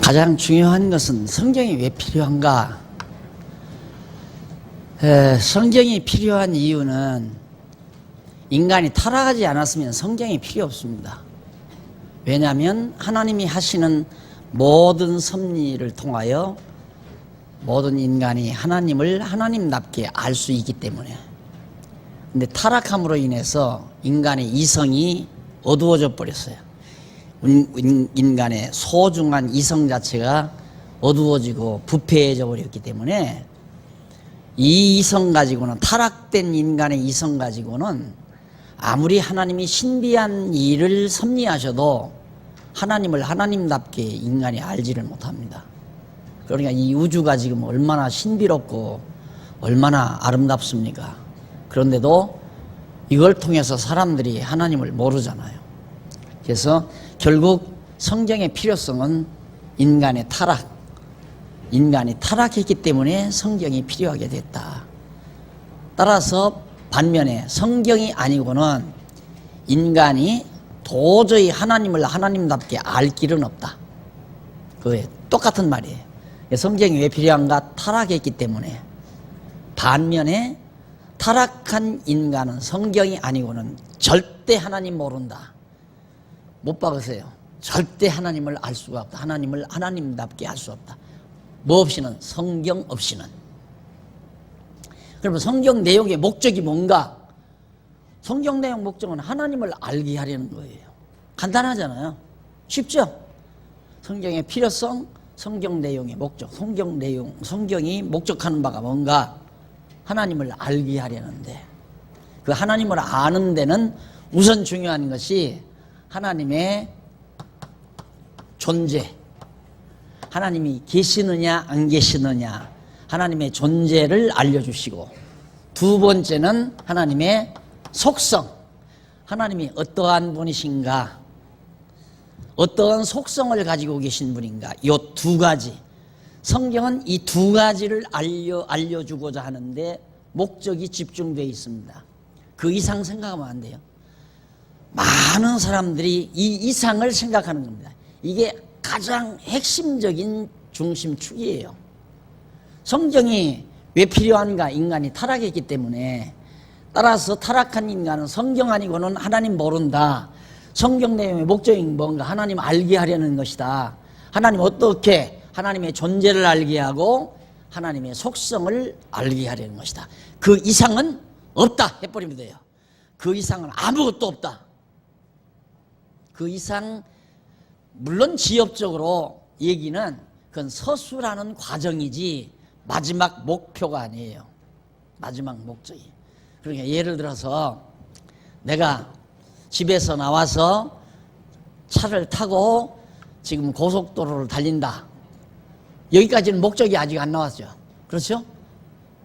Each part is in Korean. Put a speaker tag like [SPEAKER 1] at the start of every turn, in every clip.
[SPEAKER 1] 가장 중요한 것은 성경이 왜 필요한가? 성경이 필요한 이유는 인간이 타락하지 않았으면 성경이 필요 없습니다. 왜냐하면 하나님이 하시는 모든 섭리를 통하여 모든 인간이 하나님을 하나님답게 알 수 있기 때문에. 근데 타락함으로 인해서 인간의 이성이 어두워져 버렸어요. 인간의 소중한 이성 자체가 어두워지고 부패해져 버렸기 때문에 이 이성 가지고는, 타락된 인간의 이성 가지고는 아무리 하나님이 신비한 일을 섭리하셔도 하나님을 하나님답게 인간이 알지를 못합니다. 그러니까 이 우주가 지금 얼마나 신비롭고 얼마나 아름답습니까? 그런데도 이걸 통해서 사람들이 하나님을 모르잖아요. 그래서 결국 성경의 필요성은 인간의 타락, 인간이 타락했기 때문에 성경이 필요하게 됐다. 따라서 반면에 성경이 아니고는 인간이 도저히 하나님을 하나님답게 알 길은 없다. 그게 똑같은 말이에요. 성경이 왜 필요한가? 타락했기 때문에. 반면에 타락한 인간은 성경이 아니고는 절대 하나님 모른다. 못 박으세요. 절대 하나님을 알 수가 없다. 하나님을 하나님답게 알 수 없다. 뭐 없이는? 성경 없이는. 그러면 성경 내용의 목적이 뭔가? 성경 내용 목적은 하나님을 알게 하려는 거예요. 간단하잖아요. 쉽죠? 성경의 필요성, 성경 내용의 목적, 성경이 목적하는 바가 뭔가? 하나님을 알게 하려는데, 그 하나님을 아는 데는 우선 중요한 것이 하나님의 존재, 하나님이 계시느냐 안 계시느냐, 하나님의 존재를 알려주시고, 두 번째는 하나님의 속성, 하나님이 어떠한 분이신가, 어떠한 속성을 가지고 계신 분인가, 이 두 가지. 성경은 이 두 가지를 알려주고자 하는데 목적이 집중되어 있습니다. 그 이상 생각하면 안 돼요. 많은 사람들이 이 이상을 생각하는 겁니다. 이게 가장 핵심적인 중심축이에요. 성경이 왜 필요한가? 인간이 타락했기 때문에. 따라서 타락한 인간은 성경 아니고는 하나님 모른다. 성경 내용의 목적이 뭔가? 하나님 알게 하려는 것이다. 하나님 어떻게? 하나님의 존재를 알게 하고 하나님의 속성을 알게 하려는 것이다. 그 이상은 없다 해버리면 돼요. 그 이상은 아무것도 없다. 그 이상, 물론 지엽적으로 얘기는 그건 서술하는 과정이지 마지막 목표가 아니에요. 마지막 목적이. 그러니까 예를 들어서 내가 집에서 나와서 차를 타고 지금 고속도로를 달린다. 여기까지는 목적이 아직 안 나왔죠. 그렇죠?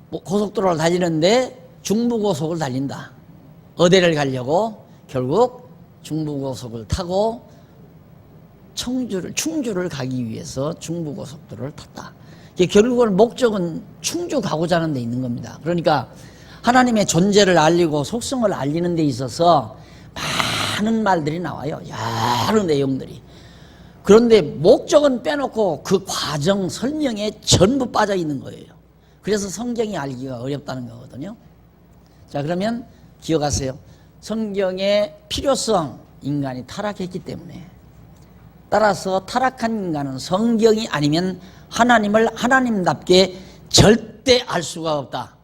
[SPEAKER 1] 고속도로를 달리는데 중부고속을 달린다. 어디를 가려고? 결국 중부고속을 타고 충주를 가기 위해서 중부고속도로를 탔다. 결국은 목적은 충주 가고자 하는 데 있는 겁니다. 그러니까 하나님의 존재를 알리고 속성을 알리는 데 있어서 많은 말들이 나와요. 여러 내용들이. 그런데 목적은 빼놓고 그 과정 설명에 전부 빠져 있는 거예요. 그래서 성경이 알기가 어렵다는 거거든요. 자, 그러면 기억하세요. 성경의 필요성, 인간이 타락했기 때문에. 따라서 타락한 인간은 성경이 아니면 하나님을 하나님답게 절대 알 수가 없다.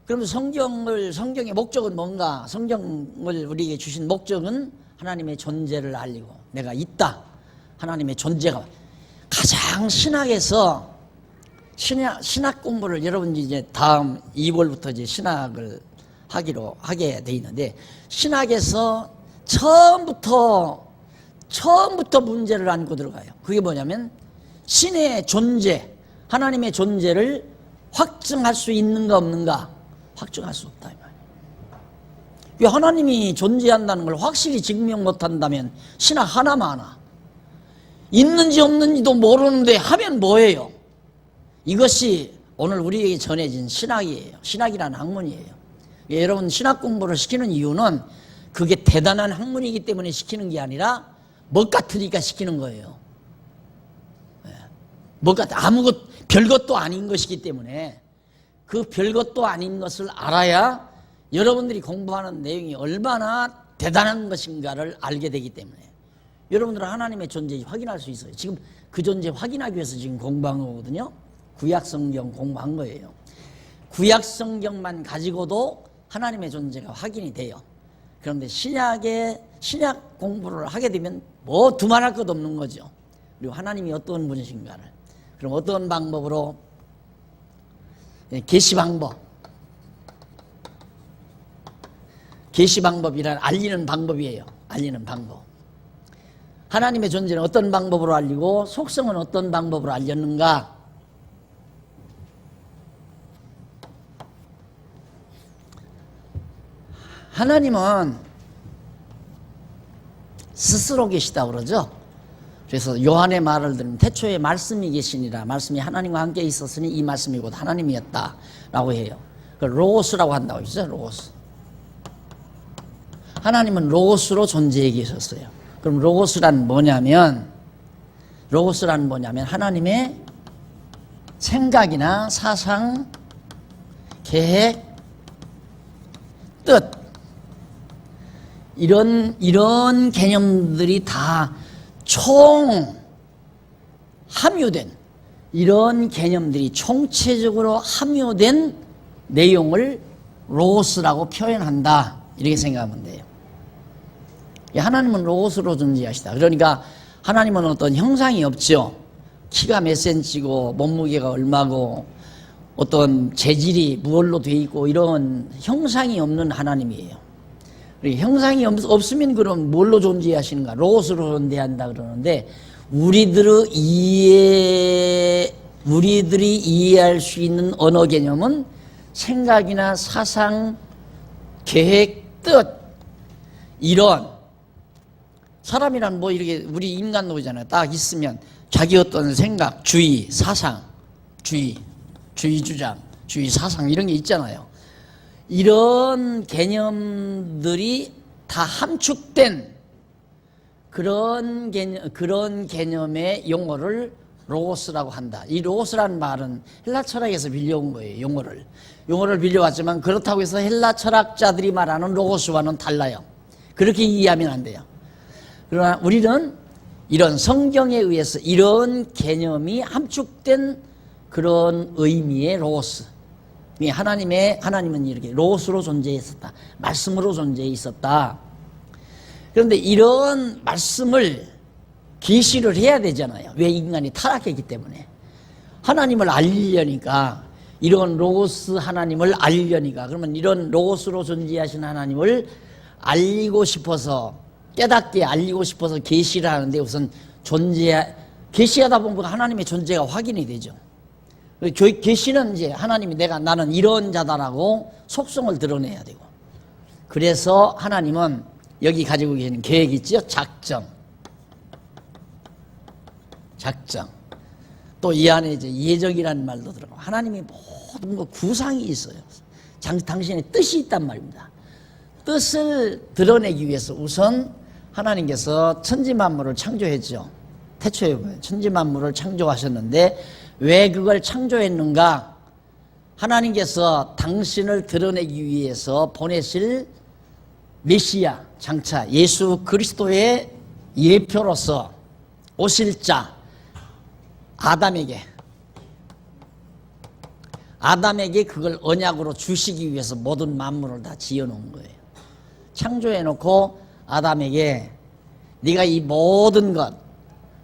[SPEAKER 1] 그럼 성경의 목적은 뭔가? 성경을 우리에게 주신 목적은 하나님의 존재를 알리고, 내가 있다. 하나님의 존재가. 가장 신학에서 신학 공부를 여러분이 이제 다음 2월부터 이제 신학을 하게 돼 있는데, 신학에서 처음부터 문제를 안고 들어가요. 그게 뭐냐면 신의 존재, 하나님의 존재를 확증할 수 있는가 없는가? 확증할 수 없다 이 말이에요. 왜 하나님이 존재한다는 걸 확실히 증명 못한다면 신학 하나만 하나? 있는지 없는지도 모르는데 하면 뭐예요? 이것이 오늘 우리에게 전해진 신학이에요. 신학이라는 학문이에요. 여러분, 신학 공부를 시키는 이유는 그게 대단한 학문이기 때문에 시키는 게 아니라 멋 같으니까 시키는 거예요. 뭐가 아무것 별것도 아닌 것이기 때문에 그 별것도 아닌 것을 알아야 여러분들이 공부하는 내용이 얼마나 대단한 것인가를 알게 되기 때문에 여러분들은 하나님의 존재 확인할 수 있어요. 지금 그 존재 확인하기 위해서 지금 공부한 거거든요. 구약성경 공부한 거예요. 구약성경만 가지고도 하나님의 존재가 확인이 돼요. 그런데 신약 공부를 하게 되면 뭐 두말할 것 없는 거죠. 그리고 하나님이 어떤 분이신가를, 그럼 어떤 방법으로, 계시 방법이란 알리는 방법이에요. 알리는 방법. 하나님의 존재는 어떤 방법으로 알리고 속성은 어떤 방법으로 알렸는가? 하나님은 스스로 계시다고 그러죠. 그래서 요한의 말을 들으면 태초에 말씀이 계시니라, 말씀이 하나님과 함께 있었으니 이 말씀이 곧 하나님이었다 라고 해요. 그 로고스라고 한다고 했죠. 로고스. 하나님은 로고스로 존재해 계셨어요. 그럼 로고스란 뭐냐면 하나님의 생각이나 사상, 계획, 뜻, 이런 개념들이 다 총 함유된, 이런 개념들이 총체적으로 함유된 내용을 로고스라고 표현한다, 이렇게 생각하면 돼요. 하나님은 로고스로 존재하시다. 그러니까 하나님은 어떤 형상이 없죠. 키가 몇 센치고 몸무게가 얼마고 어떤 재질이 무얼로 돼 있고 이런 형상이 없는 하나님이에요. 형상이 없으면 그럼 뭘로 존재하시는가? 로고스로 존재한다 그러는데 우리들이 이해할 수 있는 언어 개념은 생각이나 사상, 계획, 뜻, 이런, 사람이란 뭐 이렇게 우리 인간 노이잖아요. 딱 있으면 자기 어떤 생각, 주의, 사상, 주의 주장, 주의 사상 이런 게 있잖아요. 이런 개념들이 다 함축된 그런 개념의 용어를 로고스라고 한다. 이 로고스라는 말은 헬라 철학에서 빌려온 거예요. 용어를 빌려왔지만 그렇다고 해서 헬라 철학자들이 말하는 로고스와는 달라요. 그렇게 이해하면 안 돼요. 그러나 우리는 이런 성경에 의해서 이런 개념이 함축된 그런 의미의 로고스, 하나님은 이렇게 로고스로 존재했었다, 말씀으로 존재해 있었다. 그런데 이런 말씀을 계시를 해야 되잖아요. 왜? 인간이 타락했기 때문에. 하나님을 알리려니까, 이런 로고스 하나님을 알리려니까, 그러면 이런 로고스로 존재하신 하나님을 알리고 싶어서, 깨닫게 알리고 싶어서 계시를 하는데 우선 계시하다 보면 하나님의 존재가 확인이 되죠. 계시는 이제 하나님이 나는 이런 자다라고 속성을 드러내야 되고, 그래서 하나님은 여기 가지고 계시는 계획이 있죠. 작정. 또 이 안에 이제 예정이라는 말도 들어가고, 하나님이 모든 거 구상이 있어요. 당신의 뜻이 있단 말입니다. 뜻을 드러내기 위해서 우선 하나님께서 천지만물을 창조했죠. 태초에 천지만물을 창조하셨는데 왜 그걸 창조했는가? 하나님께서 당신을 드러내기 위해서 보내실 메시아, 장차 예수 그리스도의 예표로서 오실 자 아담에게 그걸 언약으로 주시기 위해서 모든 만물을 다 지어놓은 거예요. 창조해놓고 아담에게 네가 이 모든 것,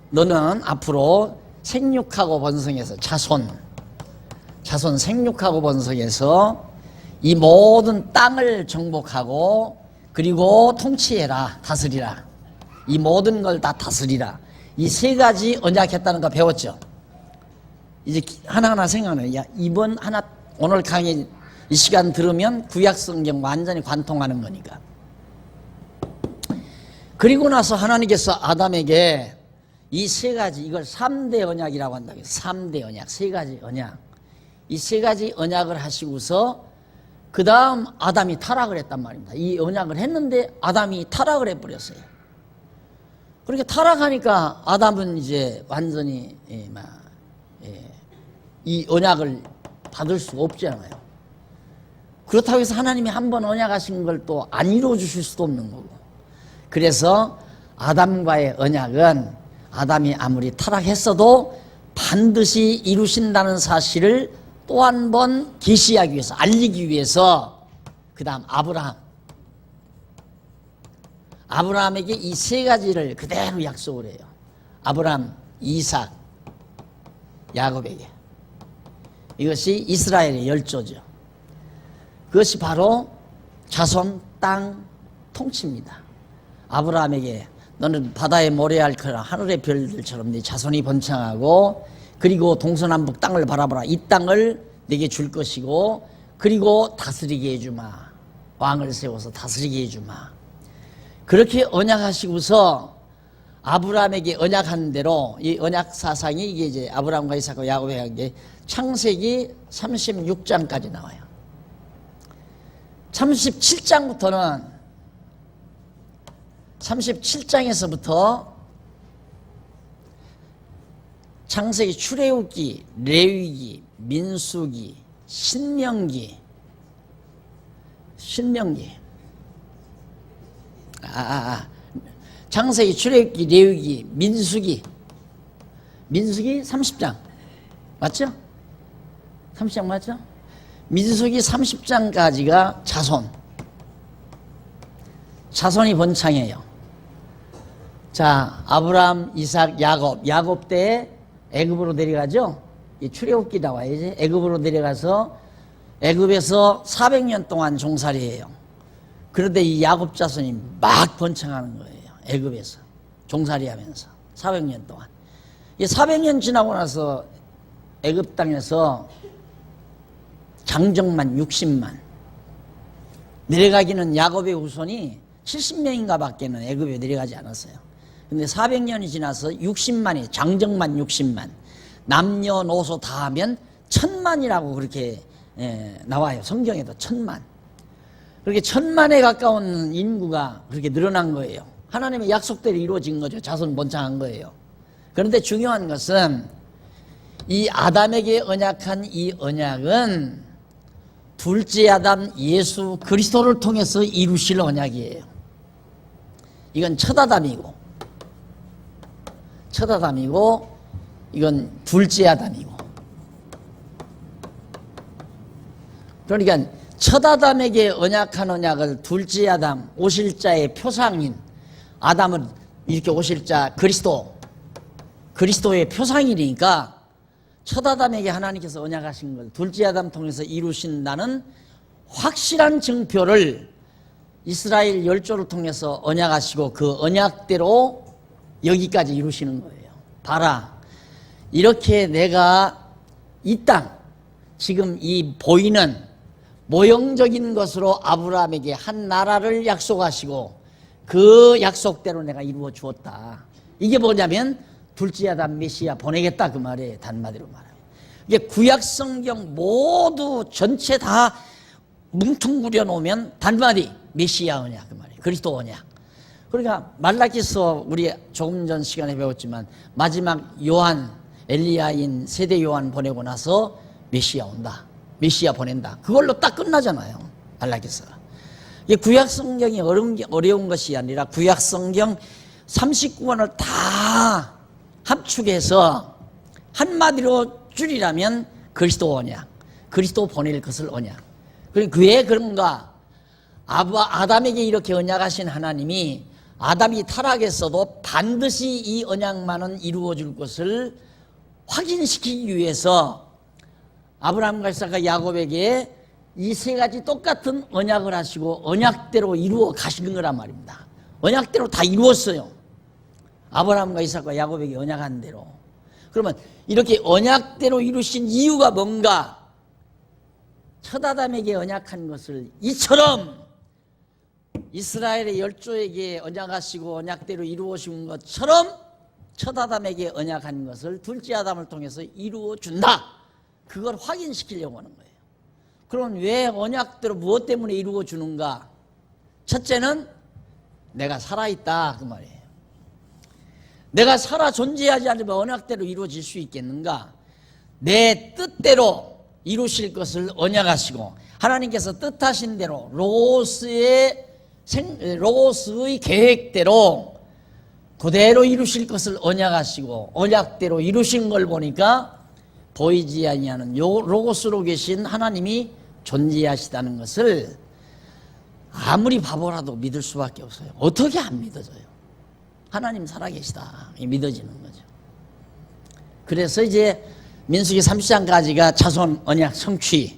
[SPEAKER 1] 너는 앞으로 생육하고 번성해서 자손 생육하고 번성해서 이 모든 땅을 정복하고 그리고 통치해라, 다스리라. 이 모든 걸 다 다스리라. 이 세 가지 언약했다는 거 배웠죠. 이제 하나하나 생각나요. 야, 오늘 강의 이 시간 들으면 구약성경 완전히 관통하는 거니까. 그리고 나서 하나님께서 아담에게 이 세 가지, 이걸 3대 언약이라고 한다고 해요. 3대 언약, 세 가지 언약. 이 세 가지 언약을 하시고서 그 다음 아담이 타락을 했단 말입니다. 이 언약을 했는데 아담이 타락을 해버렸어요. 그렇게 타락하니까 아담은 이제 완전히 이 언약을 받을 수가 없잖아요. 그렇다고 해서 하나님이 한번 언약하신 걸 또 안 이루어 주실 수도 없는 거고. 그래서 아담과의 언약은 아담이 아무리 타락했어도 반드시 이루신다는 사실을 또 한 번 계시하기 위해서, 알리기 위해서, 그 다음 아브라함에게 이 세 가지를 그대로 약속을 해요. 아브라함, 이삭, 야곱에게. 이것이 이스라엘의 열조죠. 그것이 바로 자손, 땅, 통치입니다. 아브라함에게 너는 바다의 모래알처럼 하늘의 별들처럼 네 자손이 번창하고, 그리고 동서남북 땅을 바라보라. 이 땅을 내게 줄 것이고, 그리고 다스리게 해주마. 왕을 세워서 다스리게 해주마. 그렇게 언약하시고서 아브라함에게 언약한 대로, 이 언약 사상이 이게 이제 아브라함과 이삭과 야곱에 한 게 창세기 36장까지 나와요. 37장에서부터 창세기, 출애굽기, 레위기, 민수기, 신명기, 창세기, 출애굽기, 레위기, 민수기 30장 맞죠? 30장 맞죠? 민수기 30장까지가 자손이 번창해요. 자, 아브라함, 이삭, 야곱 때에 애굽으로 내려가죠. 이 출애굽기 나와요. 이제 애굽으로 내려가서 애굽에서 400년 동안 종살이해요. 그런데 이 야곱 자손이 막 번창하는 거예요. 애굽에서 종살이하면서 400년 동안. 이 400년 지나고 나서 애굽 땅에서 장정만 60만, 내려가기는 야곱의 후손이 70명인가 밖에는 애굽에 내려가지 않았어요. 근데 400년이 지나서 60만이, 장정만 60만, 남녀노소 다 하면 1000만이라고 그렇게 나와요. 성경에도 1000만. 그렇게 1000만에 가까운 인구가 그렇게 늘어난 거예요. 하나님의 약속대로 이루어진 거죠. 자손 번창한 거예요. 그런데 중요한 것은 이 아담에게 언약한 이 언약은 둘째 아담 예수 그리스도를 통해서 이루실 언약이에요. 이건 첫 아담이고 이건 둘째 아담이고. 그러니까 첫 아담에게 언약한 언약을 둘째 아담, 오실 자의 표상인 아담은 이렇게 오실 자 그리스도의 표상이니까 첫 아담에게 하나님께서 언약하신 걸 둘째 아담 통해서 이루신다는 확실한 증표를 이스라엘 열조를 통해서 언약하시고, 그 언약대로 여기까지 이루시는 거예요. 봐라, 이렇게 내가 이 땅, 지금 이 보이는 모형적인 것으로 아브라함에게 한 나라를 약속하시고 그 약속대로 내가 이루어 주었다. 이게 뭐냐면 둘째 아담 메시아 보내겠다 그 말이에요. 단마디로 말하면. 이게 구약 성경 모두 전체 다 뭉퉁구려 놓으면 단마디 메시아 언약 그 말이에요. 그리스도 언약. 그러니까 말라기서 우리 조금 전 시간에 배웠지만 마지막 요한, 엘리야인 세대 요한 보내고 나서 메시아 온다. 메시아 보낸다. 그걸로 딱 끝나잖아요. 말라기서가. 이게 구약 성경이 어려운 것이 아니라 구약 성경 39권을 다 합축해서 한마디로 줄이라면 그리스도 언약, 그리스도 보낼 것을 언약. 그러니까 왜 그런가? 아담에게 이렇게 언약하신 하나님이 아담이 타락했어도 반드시 이 언약만은 이루어 줄 것을 확인시키기 위해서 아브라함과 이삭과 야곱에게 이 세 가지 똑같은 언약을 하시고 언약대로 이루어 가신 거란 말입니다. 언약대로 다 이루었어요. 아브라함과 이삭과 야곱에게 언약한 대로. 그러면 이렇게 언약대로 이루신 이유가 뭔가? 첫 아담에게 언약한 것을 이처럼 이스라엘의 열조에게 언약하시고 언약대로 이루어진 것처럼 첫 아담에게 언약한 것을 둘째 아담을 통해서 이루어 준다. 그걸 확인시키려고 하는 거예요. 그럼 왜 언약대로 무엇 때문에 이루어 주는가? 첫째는 내가 살아있다 그 말이에요. 내가 살아 존재하지 않으면 언약대로 이루어질 수 있겠는가? 내 뜻대로 이루실 것을 언약하시고 하나님께서 뜻하신 대로 로고스의 계획대로 그대로 이루실 것을 언약하시고 언약대로 이루신 걸 보니까 보이지 아니하는 로고스로 계신 하나님이 존재하시다는 것을 아무리 바보라도 믿을 수밖에 없어요. 어떻게 안 믿어져요? 하나님 살아계시다 믿어지는 거죠. 그래서 이제 민수기 30장까지가 자손 언약 성취.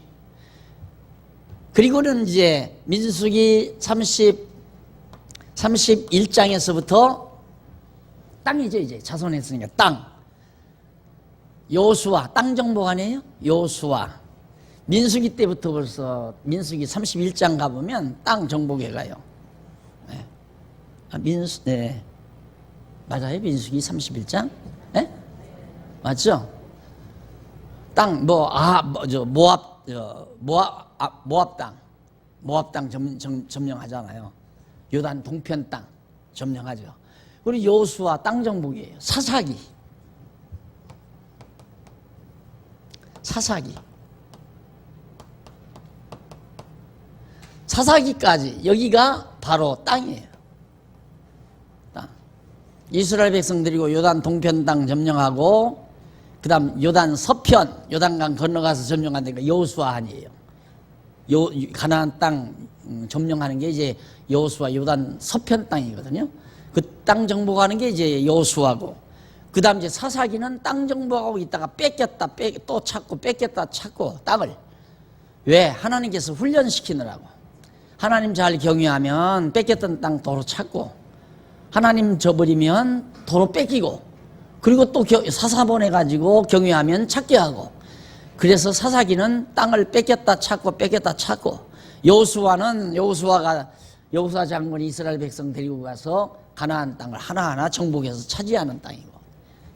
[SPEAKER 1] 그리고는 이제 민수기 31장에서부터 땅이죠. 이제 자손했으니까 땅. 여호수아 땅 정복 아니에요? 여호수아. 민수기 때부터 벌써 민수기 31장 가보면 땅 정복해 가요. 네. 네. 맞아요? 민수기 31장? 네? 맞죠? 땅, 모압 땅 점령하잖아요. 요단 동편 땅 점령하죠. 그리고 여호수아 땅 정복이에요. 사사기까지 여기가 바로 땅이에요. 땅. 이스라엘 백성들이고 요단 동편 땅 점령하고 그 다음 요단 서편 요단강 건너가서 점령한 데가 여호수아 아니에요. 가나안 땅 점령하는 게 이제 여호수아 요단 서편 땅이거든요. 그 땅 정복하는 게 이제 여호수아고 그 다음 이제 사사기는 땅 정복하고 있다가 또 찾고 뺏겼다 찾고 땅을 왜? 하나님께서 훈련시키느라고. 하나님 잘 경외하면 뺏겼던 땅 도로 찾고 하나님 저버리면 도로 뺏기고 그리고 또 사사 보내가지고 경외하면 찾게 하고 그래서 사사기는 땅을 뺏겼다 찾고 여호수아 장군이 이스라엘 백성 데리고 가서 가나안 땅을 하나하나 정복해서 차지하는 땅이고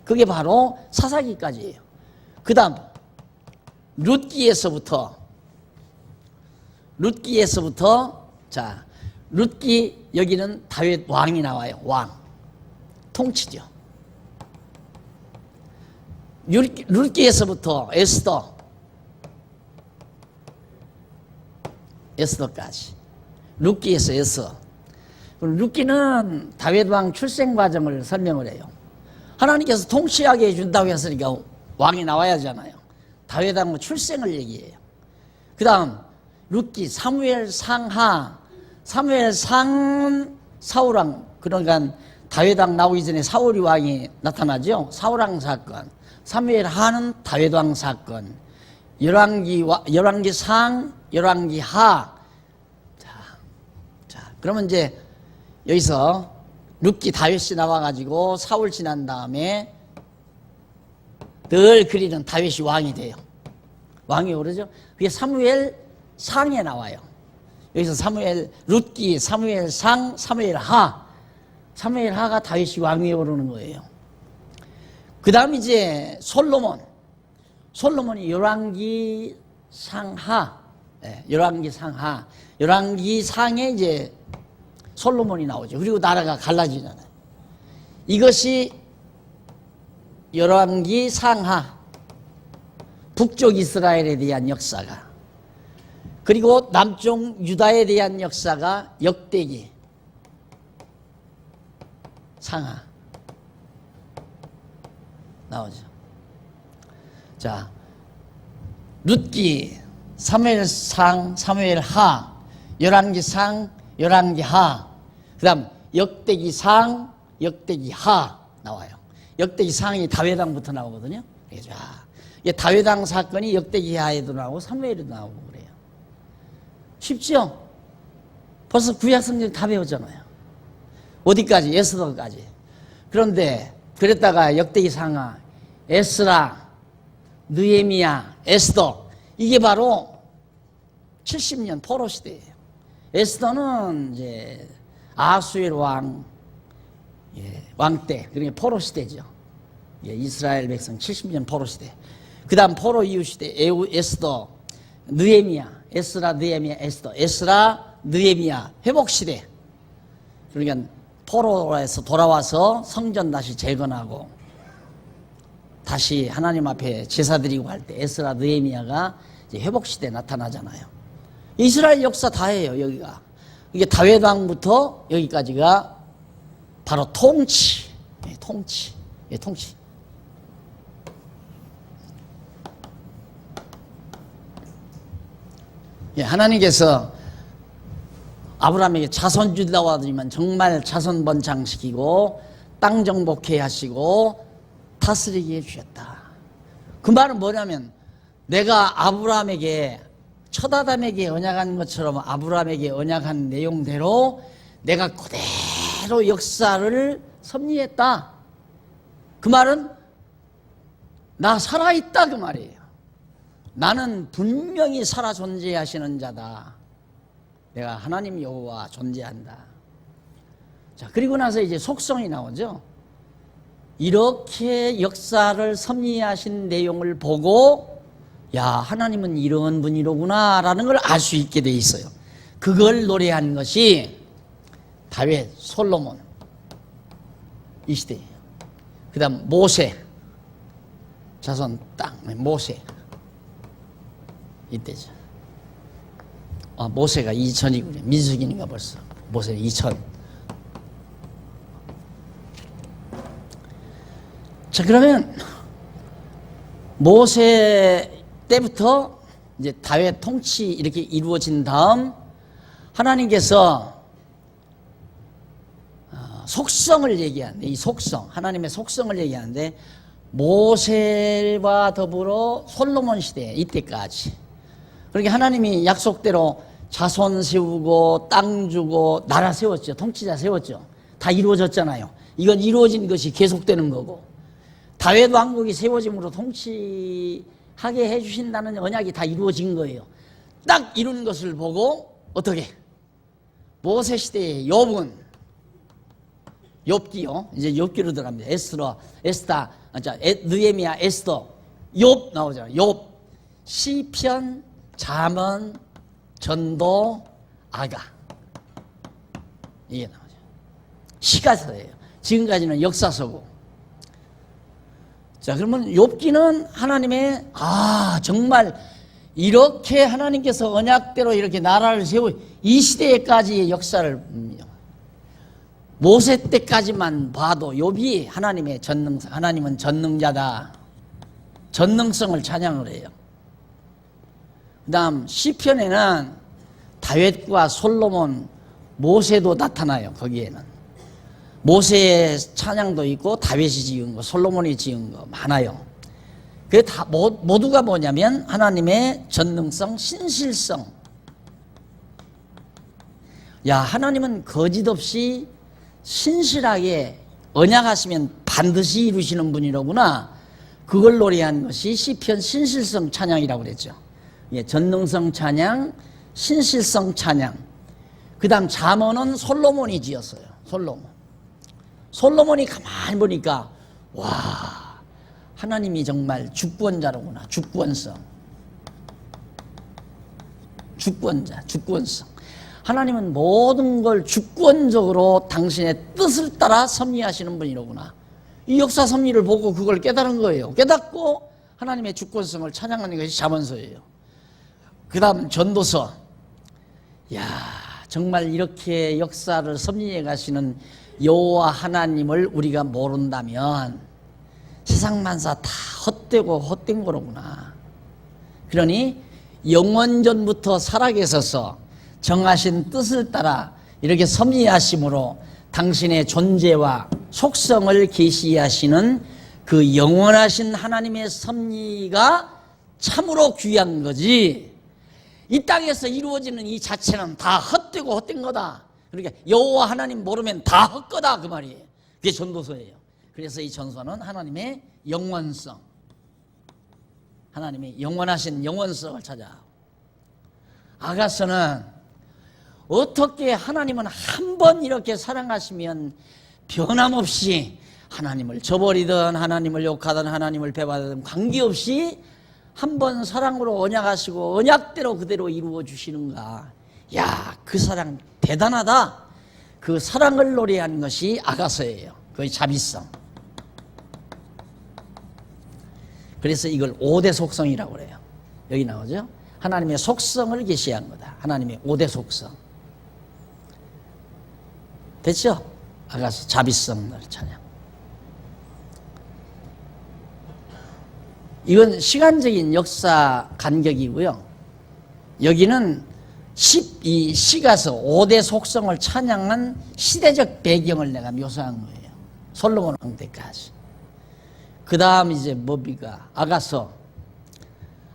[SPEAKER 1] 그게 바로 사사기까지예요. 그 다음 룻기에서부터 자 룻기 여기는 다윗 왕이 나와요. 왕 통치죠. 룻기에서부터 에스더까지 룻기에서 에스더. 룻기는 다윗 왕 출생 과정을 설명을 해요. 하나님께서 통치하게 해준다고 했으니까 왕이 나와야 하잖아요. 다윗 왕 출생을 얘기해요. 그 다음 룻기 사무엘 상하. 사무엘 상은 사울왕, 그러니까 다윗 왕 나오기 전에 사울이 왕이 나타나죠. 사울왕 사건. 사무엘 하는 다윗 왕 사건. 열왕기 상, 열왕기 하. 자, 그러면 이제 여기서 룻기 다윗이 나와가지고 사울 지난 다음에 늘 그리는 다윗이 왕이 돼요. 왕이 오르죠. 그게 사무엘 상에 나와요. 여기서 룻기, 사무엘 상, 사무엘 하. 사무엘 하가 다윗이 왕위에 오르는 거예요. 그 다음 이제 솔로몬이 열왕기 상하. 네, 열왕기 상하. 열왕기 상에 이제 솔로몬이 나오죠. 그리고 나라가 갈라지잖아요. 이것이 열왕기 상하. 북쪽 이스라엘에 대한 역사가. 그리고 남쪽 유다에 대한 역사가 역대기 상하 나오죠. 자, 룻기, 사무엘 상, 사무엘 하, 열왕기 상, 열왕기 하. 그다음 역대기 상, 역대기 하 나와요. 역대기 상이 다윗 왕부터 나오거든요. 그래서 이게 다윗 왕 사건이 역대기 하에도 나오고 사무엘에도 나오고 그래요. 쉽죠? 벌써 구약 성경 다 배웠잖아요. 어디까지? 에스더까지. 그런데 그랬다가 역대기 상하, 에스라, 느헤미야, 에스더 이게 바로 70년 포로 시대예요. 에스더는 이제 아수엘 왕 때, 그러니까 포로 시대죠. 이스라엘 백성 70년 포로 시대. 그다음 포로 이후 시대 에스더, 느헤미야, 에스라, 느헤미야, 에스더, 에스라, 느헤미야 회복 시대. 그러니까 포로에서 돌아와서 성전 다시 재건하고 다시 하나님 앞에 제사 드리고 할 때 에스라 느헤미야가 이제 회복시대에 나타나잖아요. 이스라엘 역사 다예요. 여기가 이게 다윗 왕부터 여기까지가 바로 통치. 하나님께서 아브라함에게 자손 주려고 하더니만 정말 자손 번창시키고 땅 정복해 하시고 다스리게 해주셨다. 그 말은 뭐냐면 내가 아브라함에게 첫 아담에게 언약한 것처럼 아브라함에게 언약한 내용대로 내가 그대로 역사를 섭리했다. 그 말은 나 살아있다 그 말이에요. 나는 분명히 살아 존재하시는 자다. 내가 하나님 여호와 존재한다. 자, 그리고 나서 이제 속성이 나오죠. 이렇게 역사를 섭리하신 내용을 보고 야, 하나님은 이런 분이로구나 라는 걸 알 수 있게 돼 있어요. 그걸 노래한 것이 다윗, 솔로몬 이 시대예요. 그 다음 모세, 자손 땅 모세 이때죠. 모세가 2000이군요. 민수기인가 벌써. 모세 2000. 자, 그러면 모세 때부터 이제 다윗 통치 이렇게 이루어진 다음 하나님께서 속성을 얘기하는데 이 속성, 하나님의 속성을 얘기하는데 모세와 더불어 솔로몬 시대 이때까지 그렇게 하나님이 약속대로 자손 세우고 땅 주고 나라 세웠죠. 통치자 세웠죠. 다 이루어졌잖아요. 이건 이루어진 것이 계속되는 거고 다윗 왕국이 세워짐으로 통치하게 해주신다는 언약이 다 이루어진 거예요. 딱 이룬 것을 보고 어떻게 모세 시대의 욥은 욥기요. 이제 욥기로 들어갑니다. 에스타, 느헤미야, 에스더, 욥 나오잖아요. 욥, 시편, 잠언, 전도, 아가 이게 나오죠. 시가서예요. 지금까지는 역사서고. 자, 그러면 욥기는 하나님의 정말 이렇게 하나님께서 언약대로 이렇게 나라를 세우 이 시대까지의 역사를 모세 때까지만 봐도 욥이 하나님의 전능성, 하나님은 전능자다. 전능성을 찬양을 해요. 그 다음 시편에는 다윗과 솔로몬, 모세도 나타나요. 거기에는 모세의 찬양도 있고 다윗이 지은 거, 솔로몬이 지은 거 많아요. 그게 다 모두가 뭐냐면 하나님의 전능성, 신실성. 야, 하나님은 거짓 없이 신실하게 언약하시면 반드시 이루시는 분이로구나. 그걸 노래한 것이 시편 신실성 찬양이라고 그랬죠. 예, 전능성 찬양, 신실성 찬양. 그 다음 잠언은 솔로몬이 지었어요. 솔로몬이 가만히 보니까 와, 하나님이 정말 주권자로구나. 주권성. 하나님은 모든 걸 주권적으로 당신의 뜻을 따라 섭리하시는 분이로구나. 이 역사 섭리를 보고 그걸 깨달은 거예요. 깨닫고 하나님의 주권성을 찬양하는 것이 잠언서예요. 그 다음 전도서. 야, 정말 이렇게 역사를 섭리해 가시는 여호와 하나님을 우리가 모른다면 세상 만사 다 헛되고 헛된 거로구나. 그러니 영원전부터 살아계셔서 정하신 뜻을 따라 이렇게 섭리하심으로 당신의 존재와 속성을 계시하시는 그 영원하신 하나님의 섭리가 참으로 귀한 거지. 이 땅에서 이루어지는 이 자체는 다 헛되고 헛된 거다. 그러니까 여호와 하나님 모르면 다 헛거다 그 말이에요. 그게 전도서예요. 그래서 이 전서는 하나님의 영원성, 하나님의 영원하신 영원성을 찾아. 아가서는 어떻게 하나님은 한 번 이렇게 사랑하시면 변함없이 하나님을 저버리든 하나님을 욕하든 하나님을 배반하든 관계없이 한 번 사랑으로 언약하시고 언약대로 그대로 이루어 주시는가. 야, 그 사랑 대단하다. 그 사랑을 노래한 것이 아가서예요. 그의 자비성. 그래서 이걸 5대 속성이라고 그래요. 여기 나오죠? 하나님의 속성을 계시한 거다. 하나님의 5대 속성. 됐죠? 아가서 자비성을 찬양. 이건 시간적인 역사 간격이고요. 여기는 이 시가서 5대 속성을 찬양한 시대적 배경을 내가 묘사한 거예요. 솔로몬 왕 때까지. 그 다음 이제 뭡니까? 아가서.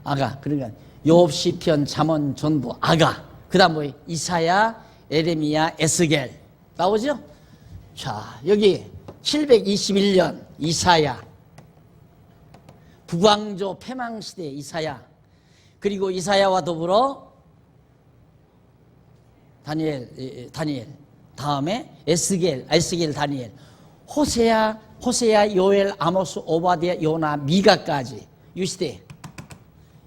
[SPEAKER 1] 아가. 그러니까 욥, 시편, 잠언 전부 아가. 그 다음 뭐 이사야, 에레미야, 에스겔. 나오죠? 자, 여기 721년 이사야. 북왕조 패망시대 이사야. 그리고 이사야와 더불어 다니엘. 다음에 에스겔, 다니엘. 호세야, 요엘, 아모스, 오바댜, 요나, 미가까지. 이 시대.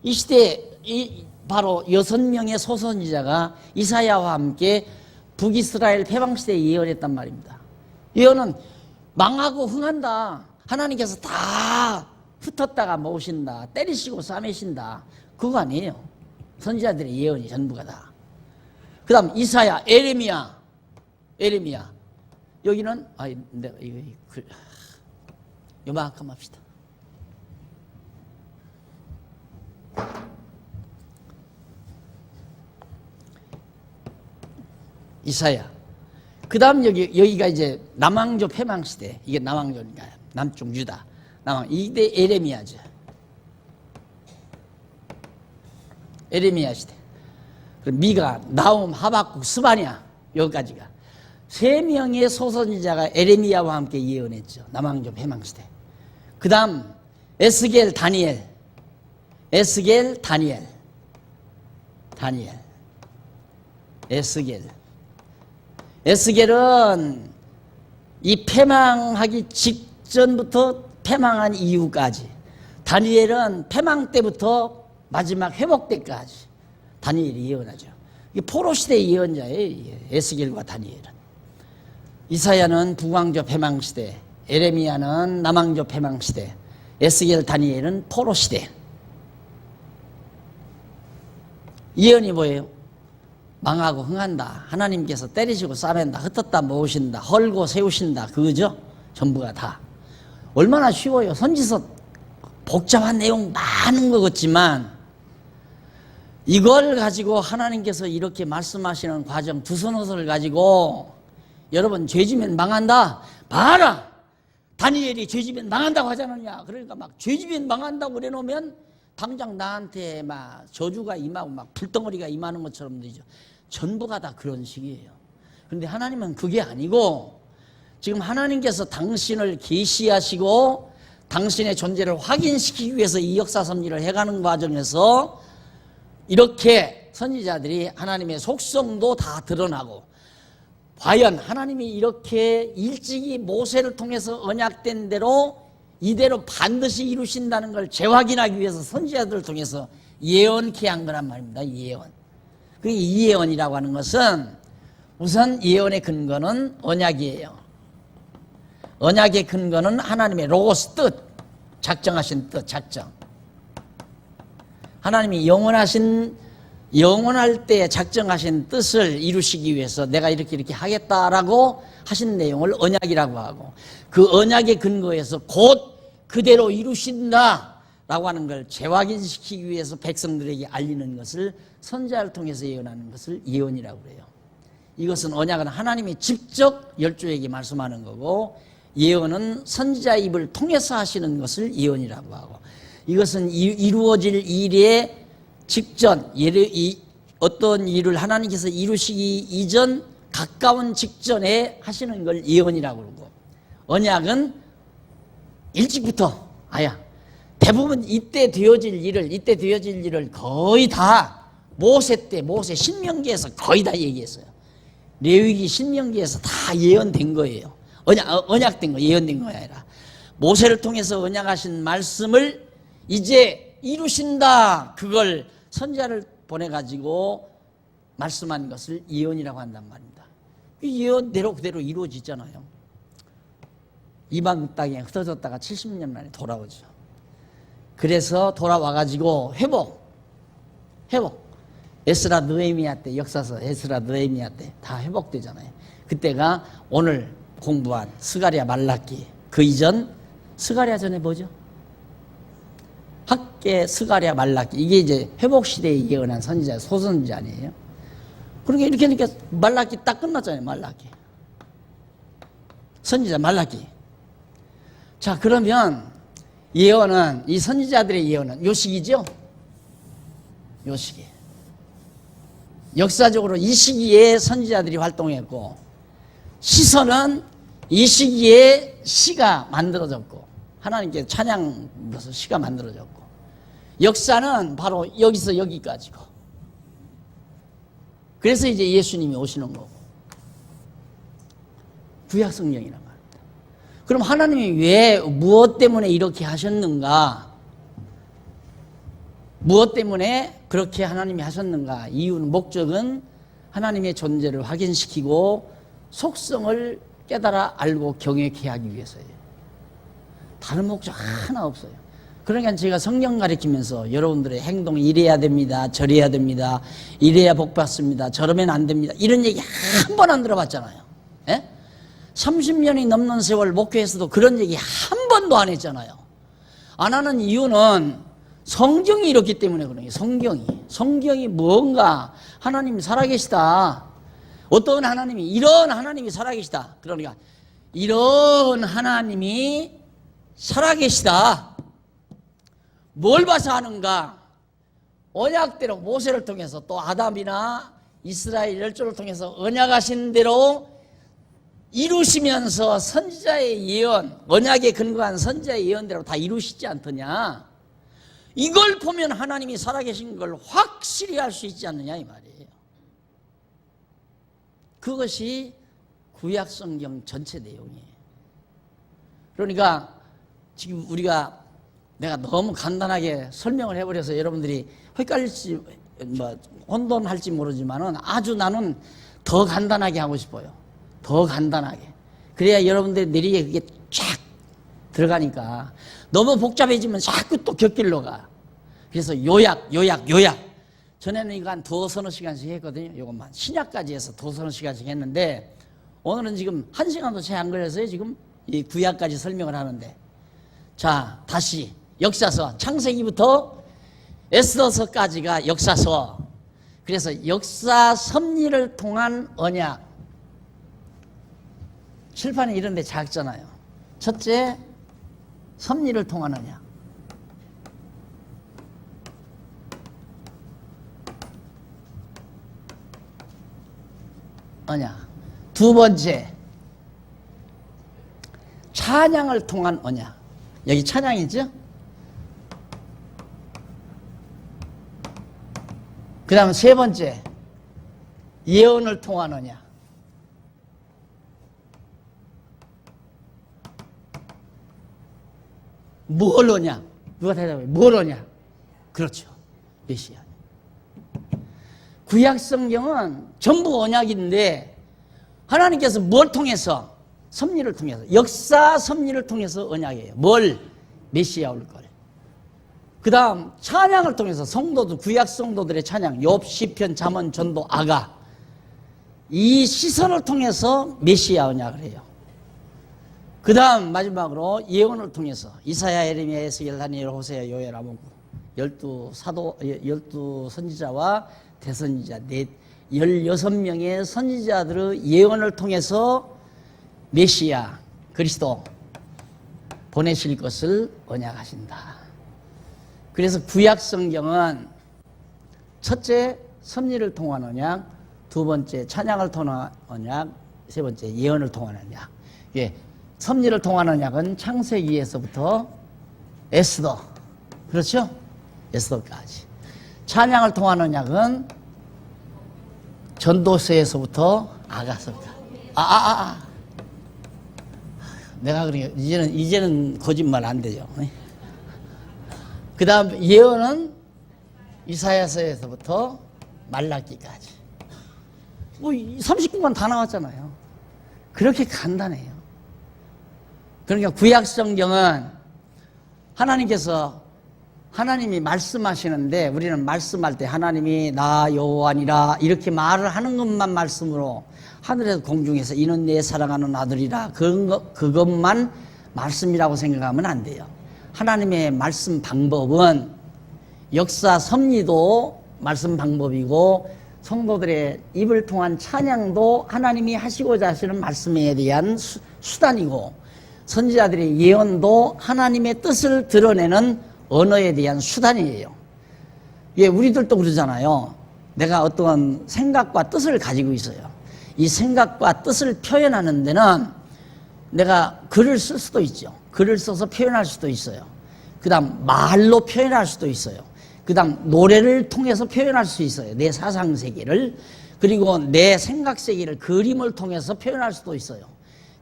[SPEAKER 1] 이 시대에 바로 6명의 소선지자가 이사야와 함께 북이스라엘 패망시대에 예언했단 말입니다. 예언은 망하고 흥한다. 하나님께서 다 흩었다가 모으신다. 때리시고 싸매신다. 그거 아니에요. 선지자들의 예언이 전부가 다. 그 다음 이사야, 에레미야. 여기는 내가 요만큼 합시다. 이사야. 그 다음 여기가 이제 남왕조 패망시대. 이게 남왕조니까 남쪽 유다. 이때 에레미야죠. 에레미야 시대. 미가, 나움, 하박국, 스바냐. 여기까지가. 3명의 소선지자가 에레미야와 함께 예언했죠. 남왕조 패망시대. 그 다음 에스겔, 다니엘. 에스겔은 이 패망하기 직전부터 패망한 이후까지. 다니엘은 패망 때부터 마지막 회복 때까지 다니엘이 예언하죠. 이게 포로 시대의 예언자예요. 에스겔과 다니엘은. 이사야는 북왕조 패망 시대, 에레미야는 남왕조 패망 시대, 에스겔, 다니엘은 포로 시대. 예언이 뭐예요? 망하고 흥한다. 하나님께서 때리시고 싸맨다. 흩었다 모으신다. 헐고 세우신다. 그거죠? 전부가 다. 얼마나 쉬워요. 선지서 복잡한 내용 많은 것 같지만 이걸 가지고 하나님께서 이렇게 말씀하시는 과정 두서너서를 가지고 여러분 죄지면 망한다. 봐라. 다니엘이 죄지면 망한다고 하지 않느냐. 그러니까 막 죄지면 망한다고 그래놓으면 당장 나한테 막 저주가 임하고 막 불덩어리가 임하는 것처럼 되죠. 전부가 다 그런 식이에요. 그런데 하나님은 그게 아니고 지금 하나님께서 당신을 계시하시고 당신의 존재를 확인시키기 위해서 이 역사 섭리를 해가는 과정에서 이렇게 선지자들이 하나님의 속성도 다 드러나고 과연 하나님이 이렇게 일찍이 모세를 통해서 언약된 대로 이대로 반드시 이루신다는 걸 재확인하기 위해서 선지자들을 통해서 예언케 한 거란 말입니다. 예언. 이 예언이라고 하는 것은 우선 예언의 근거는 언약이에요. 언약의 근거는 하나님의 로고스 뜻, 작정하신 뜻, 작정. 하나님이 영원할 때 작정하신 뜻을 이루시기 위해서 내가 이렇게 하겠다라고 하신 내용을 언약이라고 하고 그 언약의 근거에서 곧 그대로 이루신다라고 하는 걸 재확인시키기 위해서 백성들에게 알리는 것을 선지자를 통해서 예언하는 것을 예언이라고 그래요. 이것은 언약은 하나님이 직접 열조에게 말씀하는 거고 예언은 선지자의 입을 통해서 하시는 것을 예언이라고 하고 이것은 이루어질 일의 직전, 어떤 일을 하나님께서 이루시기 이전 가까운 직전에 하시는 걸 예언이라고 그러고 언약은 일찍부터 대부분 이때 되어질 일을 거의 다 모세 신명기에서 거의 다 얘기했어요. 레위기 신명기에서 다 예언된 거예요. 언약된 거, 예언된 거 아니라 모세를 통해서 언약하신 말씀을 이제 이루신다. 그걸 선지자를 보내가지고 말씀한 것을 예언이라고 한단 말입니다. 이 예언대로 그대로 이루어지잖아요. 이방 땅에 흩어졌다가 70년 만에 돌아오죠. 그래서 돌아와가지고 회복. 에스라 느헤미야 때, 역사서 에스라 느헤미야 때 다 회복되잖아요. 그때가 오늘 공부한 스가랴 말라기, 그 이전 스가랴 전에 뭐죠? 학계 스가랴 말라기, 이게 이제 회복 시대에 예언한 선지자, 소선지자 아니에요? 그러니까 이렇게 말라기 딱 끝났잖아요. 말라기 선지자 말라기. 자, 그러면 예언은, 이 선지자들의 예언은 요 시기죠? 요 시기. 역사적으로 이 시기에 선지자들이 활동했고, 시선은 이 시기에 시가 만들어졌고, 하나님께 찬양으로서 시가 만들어졌고, 역사는 바로 여기서 여기까지고, 그래서 이제 예수님이 오시는 거고, 구약 성경이란 말입니다. 그럼 하나님이 왜, 무엇 때문에 이렇게 하셨는가? 무엇 때문에 그렇게 하나님이 하셨는가? 이유는, 목적은 하나님의 존재를 확인시키고 속성을 깨달아 알고 경외케 하기 위해서예요. 다른 목적 하나 없어요. 그러니까 제가 성경 가르치면서 여러분들의 행동, 이래야 됩니다, 저래야 됩니다, 이래야 복 받습니다, 저러면 안 됩니다, 이런 얘기 한 번 안 들어봤잖아요. 예? 30년이 넘는 세월 목회에서도 그런 얘기 한 번도 안 했잖아요. 안 하는 이유는 성경이 이렇기 때문에 그래요. 성경이 뭔가, 하나님이 살아계시다. 어떤 하나님이, 이런 하나님이 살아계시다. 그러니까 이런 하나님이 살아계시다. 뭘 봐서 하는가? 언약대로 모세를 통해서, 또 아담이나 이스라엘 열조를 통해서 언약하신 대로 이루시면서 선지자의 예언, 언약에 근거한 선지자의 예언대로 다 이루시지 않더냐? 이걸 보면 하나님이 살아계신 걸 확실히 알 수 있지 않느냐, 이 말이에요. 그것이 구약 성경 전체 내용이에요. 그러니까 지금 내가 너무 간단하게 설명을 해버려서 여러분들이 헷갈릴지, 혼돈할지 모르지만은, 아주 나는 더 간단하게 하고 싶어요. 더 간단하게. 그래야 여러분들 뇌리에 그게 쫙 들어가니까. 너무 복잡해지면 자꾸 또 곁길로 가. 그래서 요약. 전에는 이거 한 두서너 시간씩 했거든요. 이것만. 신약까지 해서 두서너 시간씩 했는데, 오늘은 지금 1시간도 채 안 걸려서요. 지금 이 구약까지 설명을 하는데. 자, 다시. 역사서. 창세기부터 에스더서까지가 역사서. 그래서 역사 섭리를 통한 언약. 칠판에 이런 데 작잖아요. 첫째, 섭리를 통한 언약. 두 번째, 찬양을 통한 언약. 여기 찬양이죠? 그 다음 세 번째, 예언을 통한 언약. 뭘 오냐? 누가 대답해? 뭘 오냐? 그렇죠. 메시아. 구약 성경은 전부 언약인데, 하나님께서 뭘 통해서? 섭리를 통해서, 역사 섭리를 통해서 언약이에요. 뭘? 메시아 올 거래. 그 다음 찬양을 통해서, 성도들, 구약 성도들의 찬양, 욥, 시편, 잠언, 전도, 아가, 이 시선을 통해서 메시아 언약을 해요. 그 다음 마지막으로 예언을 통해서, 이사야, 예레미야, 에스겔, 다니엘, 호세아, 요엘, 아모스, 12 선지자와 대선지자, 16명의 선지자들의 예언을 통해서 메시아, 그리스도 보내실 것을 언약하신다. 그래서 구약 성경은 첫째, 섭리를 통한 언약, 두 번째, 찬양을 통한 언약, 세 번째, 예언을 통한 언약. 예. 섭리를 통한 언약은 창세기에서부터 에스더, 그렇죠? 에스더까지. 찬양을 통한 언약은 전도서에서부터 아가서까지. 내가 그러니까 이제는 거짓말 안 되죠. 그 다음 예언은 이사야서에서부터 말라기까지. 39권 다 나왔잖아요. 그렇게 간단해요. 그러니까 구약 성경은 하나님께서 하나님이 말씀하시는데 우리는 말씀할 때 하나님이 나 여호와니라 이렇게 말을 하는 것만 말씀으로 하늘에서 공중에서 이는 내 사랑하는 아들이라 그것만 말씀이라고 생각하면 안 돼요. 하나님의 말씀 방법은 역사 섭리도 말씀 방법이고 성도들의 입을 통한 찬양도 하나님이 하시고자 하시는 말씀에 대한 수단이고 선지자들의 예언도 하나님의 뜻을 드러내는 언어에 대한 수단이에요. 예, 우리들도 그러잖아요. 내가 어떤 생각과 뜻을 가지고 있어요. 이 생각과 뜻을 표현하는 데는 내가 글을 쓸 수도 있죠. 글을 써서 표현할 수도 있어요. 그 다음 말로 표현할 수도 있어요. 그 다음 노래를 통해서 표현할 수 있어요. 내 사상세계를. 그리고 내 생각세계를 그림을 통해서 표현할 수도 있어요.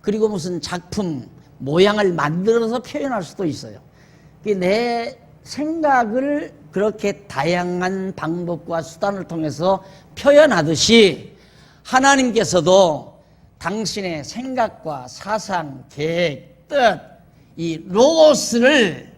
[SPEAKER 1] 그리고 무슨 작품, 모양을 만들어서 표현할 수도 있어요. 내 생각을 그렇게 다양한 방법과 수단을 통해서 표현하듯이 하나님께서도 당신의 생각과 사상, 계획, 뜻, 이 로고스를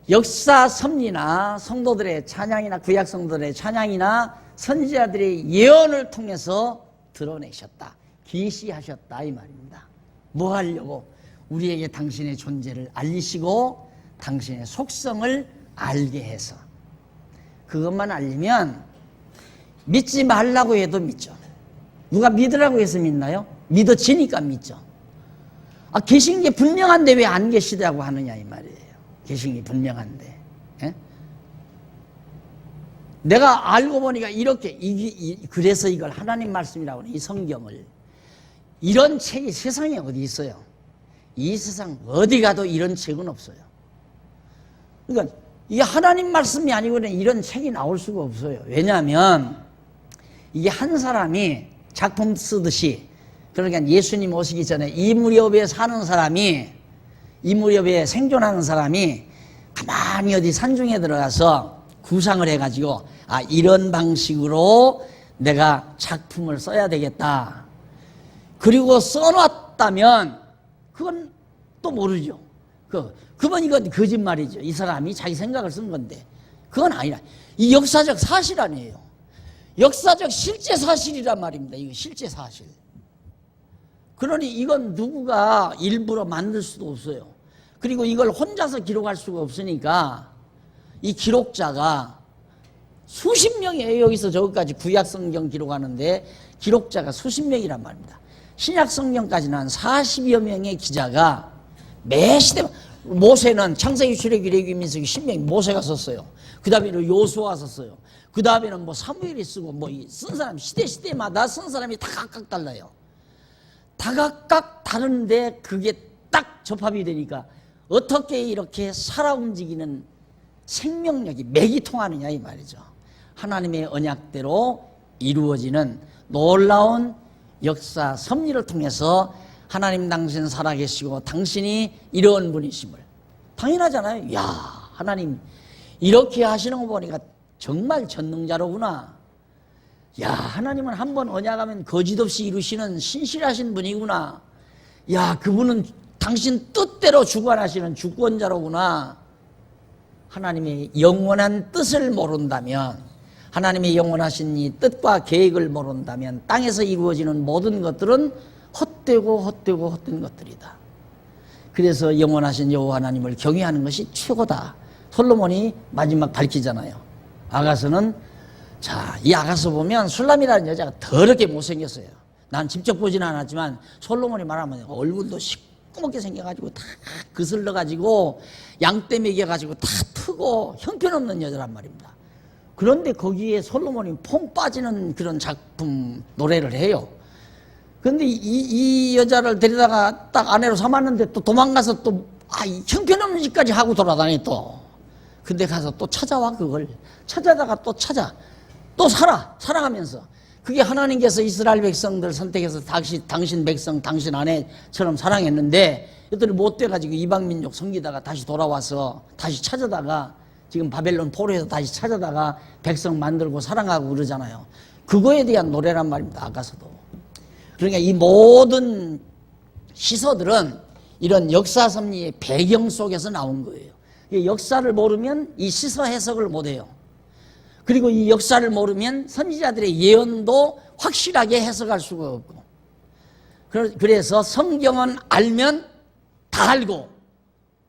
[SPEAKER 1] 역사 섭리나 성도들의 찬양이나 구약 성도들의 찬양이나 선지자들의 예언을 통해서 드러내셨다. 계시하셨다 이 말입니다. 뭐 하려고? 우리에게 당신의 존재를 알리시고 당신의 속성을 알게 해서 그것만 알리면 믿지 말라고 해도 믿죠. 누가 믿으라고 해서 믿나요? 믿어지니까 믿죠. 계신 게 분명한데 왜 안 계시다고 하느냐 이 말이에요. 계신 게 분명한데. 예? 내가 알고 보니까 이렇게 그래서 이걸 하나님 말씀이라고 하는 이 성경을 이런 책이 세상에 어디 있어요? 이 세상 어디 가도 이런 책은 없어요. 그러니까 이게 하나님 말씀이 아니고는 이런 책이 나올 수가 없어요. 왜냐하면 이게 한 사람이 작품 쓰듯이 그러니까 예수님 오시기 전에 이 무렵에 사는 사람이 이 무렵에 생존하는 사람이 가만히 어디 산중에 들어가서 구상을 해가지고 이런 방식으로 내가 작품을 써야 되겠다. 그리고 써놨다면 그건 또 모르죠. 그건 이건 거짓말이죠. 이 사람이 자기 생각을 쓴 건데 그건 아니라 이 역사적 사실 아니에요. 역사적 실제 사실이란 말입니다. 이거 실제 사실. 그러니 이건 누구가 일부러 만들 수도 없어요. 그리고 이걸 혼자서 기록할 수가 없으니까 이 기록자가 수십 명이에요. 여기서 저기까지 구약 성경 기록하는데 기록자가 수십 명이란 말입니다. 신약 성경까지는 한 40여 명의 기자가 매 시대 모세는 창세기, 출애굽기, 레위기, 민수기, 신명기 모세가 썼어요. 그 다음에는 요수아가 썼어요. 그 다음에는 뭐 사무엘이 쓰고 쓴 사람 시대마다 쓴 사람이 다 각각 달라요. 다 각각 다른데 그게 딱 접합이 되니까 어떻게 이렇게 살아 움직이는 생명력이 맥이 통하느냐 이 말이죠. 하나님의 언약대로 이루어지는 놀라운 역사 섭리를 통해서 하나님 당신 살아계시고 당신이 이런 분이심을 당연하잖아요. 야, 하나님 이렇게 하시는 거 보니까 정말 전능자로구나. 야, 하나님은 한번 언약하면 거짓없이 이루시는 신실하신 분이구나. 야, 그분은 당신 뜻대로 주관하시는 주권자로구나. 하나님의 영원한 뜻을 모른다면, 하나님의 영원하신 이 뜻과 계획을 모른다면 땅에서 이루어지는 모든 것들은 헛된 것들이다. 그래서 영원하신 여호와 하나님을 경외하는 것이 최고다. 솔로몬이 마지막 밝히잖아요. 아가서는 이 아가서 보면 술람이라는 여자가 더럽게 못생겼어요. 난 직접 보지는 않았지만 솔로몬이 말하면 얼굴도 시꺼멓게 생겨가지고 다 그슬러가지고 양떼 먹여가지고 다 트고 형편없는 여자란 말입니다. 그런데 거기에 솔로몬이 퐁 빠지는 그런 작품 노래를 해요. 그런데 이 여자를 데리다가 딱 아내로 삼았는데 또 도망가서 또 형편없는 짓까지 하고 돌아다니 또. 근데 가서 또 찾아와 그걸. 찾아다가 또 또 살아가면서. 그게 하나님께서 이스라엘 백성들 선택해서 당신 백성, 당신 아내처럼 사랑했는데 이들이 못 돼가지고 이방민족 섬기다가 다시 돌아와서 다시 찾아다가 지금 바벨론 포로에서 다시 찾아다가 백성 만들고 사랑하고 그러잖아요. 그거에 대한 노래란 말입니다. 아가서도. 그러니까 이 모든 시서들은 이런 역사 섭리의 배경 속에서 나온 거예요. 이 역사를 모르면 이 시서 해석을 못해요. 그리고 이 역사를 모르면 선지자들의 예언도 확실하게 해석할 수가 없고, 그래서 성경은 알면 다 알고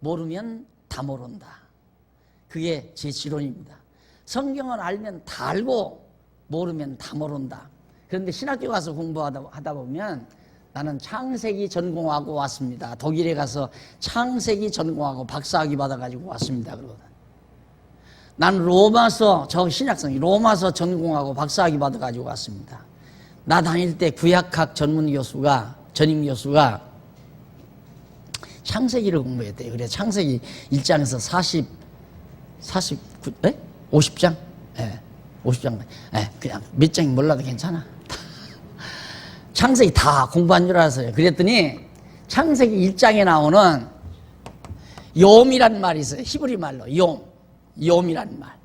[SPEAKER 1] 모르면 다 모른다. 그게 제 지론입니다. 성경은 알면 다 알고 모르면 다 모른다. 그런데 신학교 가서 공부하다 보면 나는 창세기 전공하고 왔습니다. 독일에 가서 창세기 전공하고 박사학위 받아가지고 왔습니다. 그러거든. 난 로마서, 저 신약성 로마서 전공하고 박사학위 받아가지고 왔습니다. 나 다닐 때 구약학 전임 교수가 창세기를 공부했대요. 그래 창세기 1장에서 50장? 예, 50장. 예, 그냥 몇 장이 몰라도 괜찮아. 창세기 다 공부한 줄 알았어요. 그랬더니 창세기 1장에 나오는 욤이라는 말이 있어요. 히브리 말로 욤이라는 말.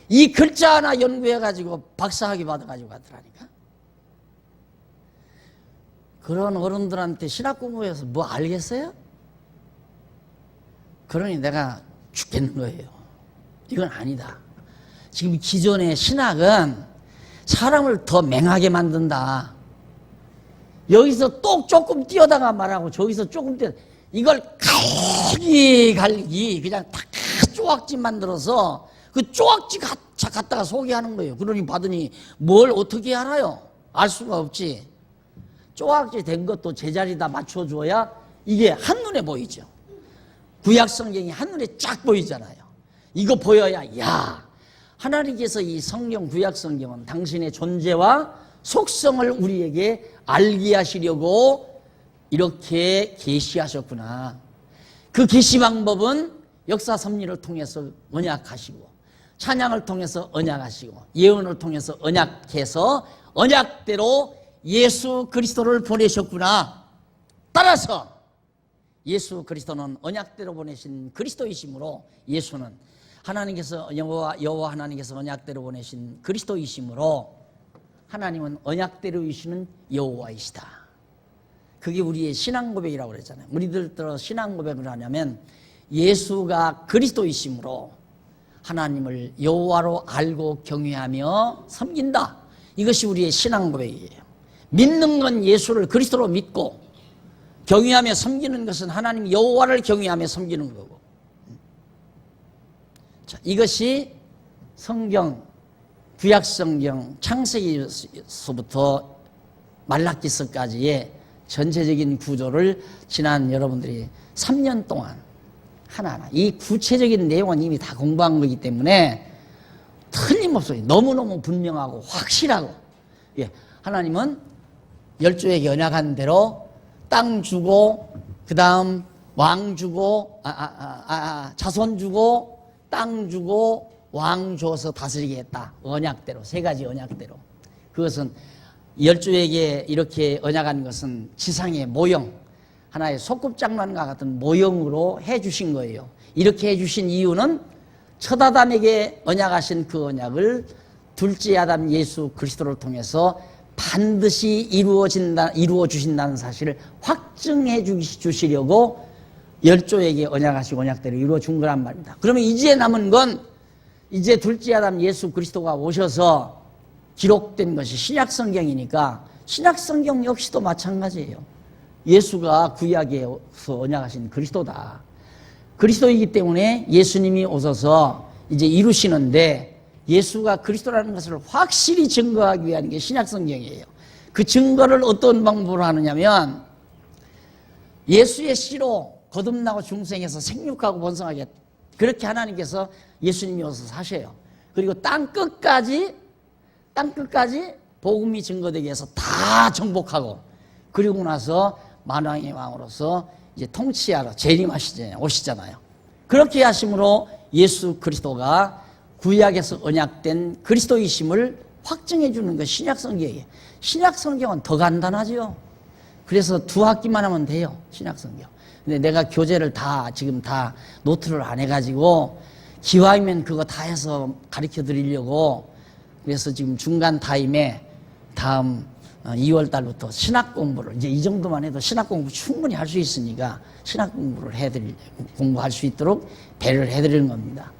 [SPEAKER 1] 이 글자 하나 연구해가지고 박사학위 받아가지고 가더라니까. 그런 어른들한테 신학 공부해서 뭐 알겠어요? 그러니 내가 죽겠는 거예요. 이건 아니다. 지금 기존의 신학은 사람을 더 맹하게 만든다. 여기서 또 조금 뛰어다가 말하고 저기서 조금 이걸 갈기 그냥 다 쪼악지 만들어서 그 쪼악지 갖다가 소개하는 거예요. 그러니 받으니 뭘 어떻게 알아요? 알 수가 없지. 쪼악지 된 것도 제자리다 맞춰줘야 이게 한눈에 보이죠. 구약 성경이 한눈에 쫙 보이잖아요. 이거 보여야 야, 하나님께서 이 성경 구약 성경은 당신의 존재와 속성을 우리에게 알게 하시려고 이렇게 계시하셨구나. 그 계시 방법은 역사 섭리를 통해서 언약하시고, 찬양을 통해서 언약하시고, 예언을 통해서 언약해서 언약대로 예수 그리스도를 보내셨구나. 따라서 예수 그리스도는 언약대로 보내신 그리스도이시므로, 예수는 하나님께서 여호와 하나님께서 언약대로 보내신 그리스도이시므로 하나님은 언약대로이시는 여호와이시다. 그게 우리의 신앙 고백이라고 그랬잖아요. 우리들도 신앙 고백을 하냐면 예수가 그리스도이시므로 하나님을 여호와로 알고 경외하며 섬긴다. 이것이 우리의 신앙 고백이에요. 믿는 건 예수를 그리스도로 믿고, 경외하며 섬기는 것은 하나님 여호와를 경외하며 섬기는 거고. 자, 이것이 성경, 구약 성경 창세기서부터 말라기서까지의 전체적인 구조를 지난 여러분들이 3년 동안 하나하나 이 구체적인 내용은 이미 다 공부한 거기 때문에 틀림없어요. 너무너무 분명하고 확실하고. 예, 하나님은 열조에게 언약한 대로 땅 주고, 그 다음 왕 주고, 자손 주고, 땅 주고, 왕 줘서 다스리게 했다. 언약대로, 세 가지 언약대로. 그것은 열조에게 이렇게 언약한 것은 지상의 모형, 하나의 소꿉장난과 같은 모형으로 해주신 거예요. 이렇게 해주신 이유는 첫 아담에게 언약하신 그 언약을 둘째 아담 예수 그리스도를 통해서 반드시 이루어 주신다는 사실을 확증해 주시려고 열조에게 언약하시고 언약대로 이루어 준 거란 말입니다. 그러면 이제 남은 건 이제 둘째 아담 예수 그리스도가 오셔서 기록된 것이 신약 성경이니까 신약 성경 역시도 마찬가지예요. 예수가 구약에서 언약하신 그리스도다. 그리스도이기 때문에 예수님이 오셔서 이제 이루시는데, 예수가 그리스도라는 것을 확실히 증거하기 위한 게 신약 성경이에요. 그 증거를 어떤 방법으로 하느냐면 예수의 씨로 거듭나고 중생해서 생육하고 번성하게, 그렇게 하나님께서 예수님이 오셔서 사셔요. 그리고 땅 끝까지 복음이 증거되기 위해서 다 정복하고, 그리고 나서 만왕의 왕으로서 이제 통치하러 오시잖아요. 그렇게 하심으로 예수 그리스도가 구약에서 언약된 그리스도이심을 확증해 주는 것 신약 성경이에요. 신약 성경은 더 간단하죠. 그래서 2학기만 하면 돼요, 신약 성경. 근데 내가 교재를 지금 다 노트를 안 해가지고 기왕이면 그거 다 해서 가르쳐 드리려고, 그래서 지금 중간 타임에 다음 2월 달부터 신학 공부를 이제 이 정도만 해도 신학 공부 충분히 할 수 있으니까 신학 공부를 공부할 수 있도록 배려를 해드리는 겁니다.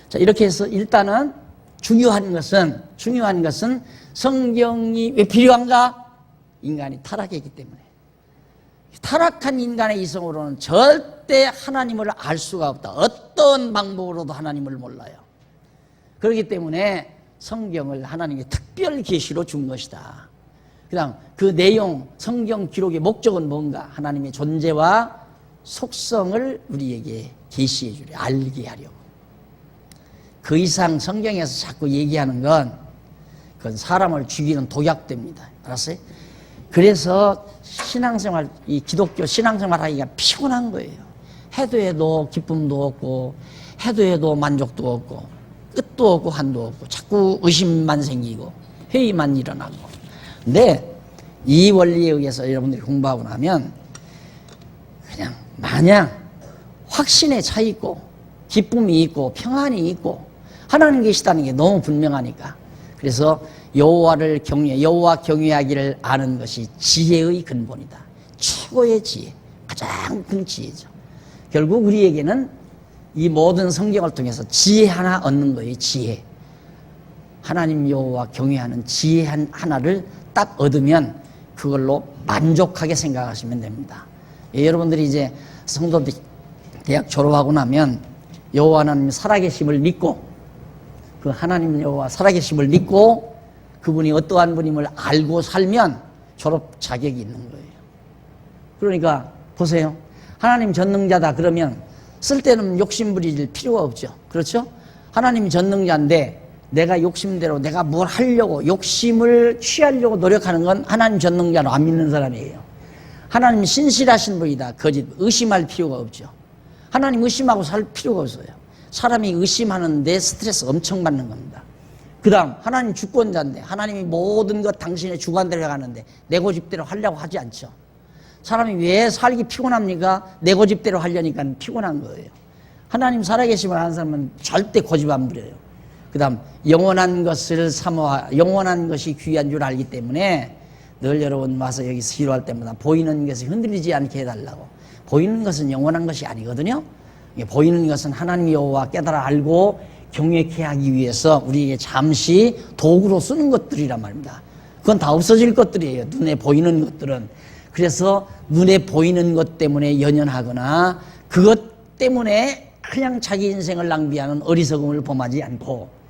[SPEAKER 1] 자, 이렇게 해서 일단은 중요한 것은 성경이 왜 필요한가? 인간이 타락했기 때문에. 타락한 인간의 이성으로는 절대 하나님을 알 수가 없다. 어떤 방법으로도 하나님을 몰라요. 그렇기 때문에 성경을 하나님의 특별 계시로 준 것이다. 그다음 그 내용, 성경 기록의 목적은 뭔가? 하나님의 존재와 속성을 우리에게 계시해 주려, 알게 하려고. 그 이상 성경에서 자꾸 얘기하는 건 그건 사람을 죽이는 독약됩니다. 알았어요? 그래서 신앙생활, 이 기독교 신앙생활 하기가 피곤한 거예요. 해도 해도 기쁨도 없고, 해도 해도 만족도 없고, 끝도 없고 한도 없고, 자꾸 의심만 생기고 회의만 일어나고. 근데 이 원리에 의해서 여러분들이 공부하고 나면 그냥 마냥 확신에 차 있고 기쁨이 있고 평안이 있고 하나님 계시다는 게 너무 분명하니까. 그래서 여호와 경외하기를 아는 것이 지혜의 근본이다. 최고의 지혜, 가장 큰 지혜죠. 결국 우리에게는 이 모든 성경을 통해서 지혜 하나 얻는 거예요. 지혜. 하나님 여호와 경외하는 지혜 하나를 딱 얻으면 그걸로 만족하게 생각하시면 됩니다. 여러분들이 이제 성도 대학 졸업하고 나면 여호와 하나님 살아계심을 믿고, 그 하나님 여호와 살아계심을 믿고 그분이 어떠한 분임을 알고 살면 졸업 자격이 있는 거예요. 그러니까 보세요. 하나님 전능자다 그러면 쓸데없는 욕심 부릴 필요가 없죠. 그렇죠? 하나님 전능자인데 내가 욕심대로 내가 뭘 하려고 욕심을 취하려고 노력하는 건 하나님 전능자로 안 믿는 사람이에요. 하나님 신실하신 분이다. 거짓 의심할 필요가 없죠. 하나님 의심하고 살 필요가 없어요. 사람이 의심하는데 스트레스 엄청 받는 겁니다. 그 다음 하나님 주권자인데 하나님이 모든 것 당신의 주관대로 가는데 내 고집대로 하려고 하지 않죠. 사람이 왜 살기 피곤합니까? 내 고집대로 하려니까 피곤한 거예요. 하나님 살아계심을 아는 사람은 절대 고집 안 부려요. 그 다음 영원한 것을 영원한 것이 귀한 줄 알기 때문에 늘 여러분 와서 여기서 기도할 때마다 보이는 것이 흔들리지 않게 해달라고. 보이는 것은 영원한 것이 아니거든요. 보이는 것은 하나님 여호와 깨달아 알고 경외케 하기 위해서 우리에게 잠시 도구로 쓰는 것들이란 말입니다. 그건 다 없어질 것들이에요. 눈에 보이는 것들은. 그래서 눈에 보이는 것 때문에 연연하거나 그것 때문에 그냥 자기 인생을 낭비하는 어리석음을 범하지 않고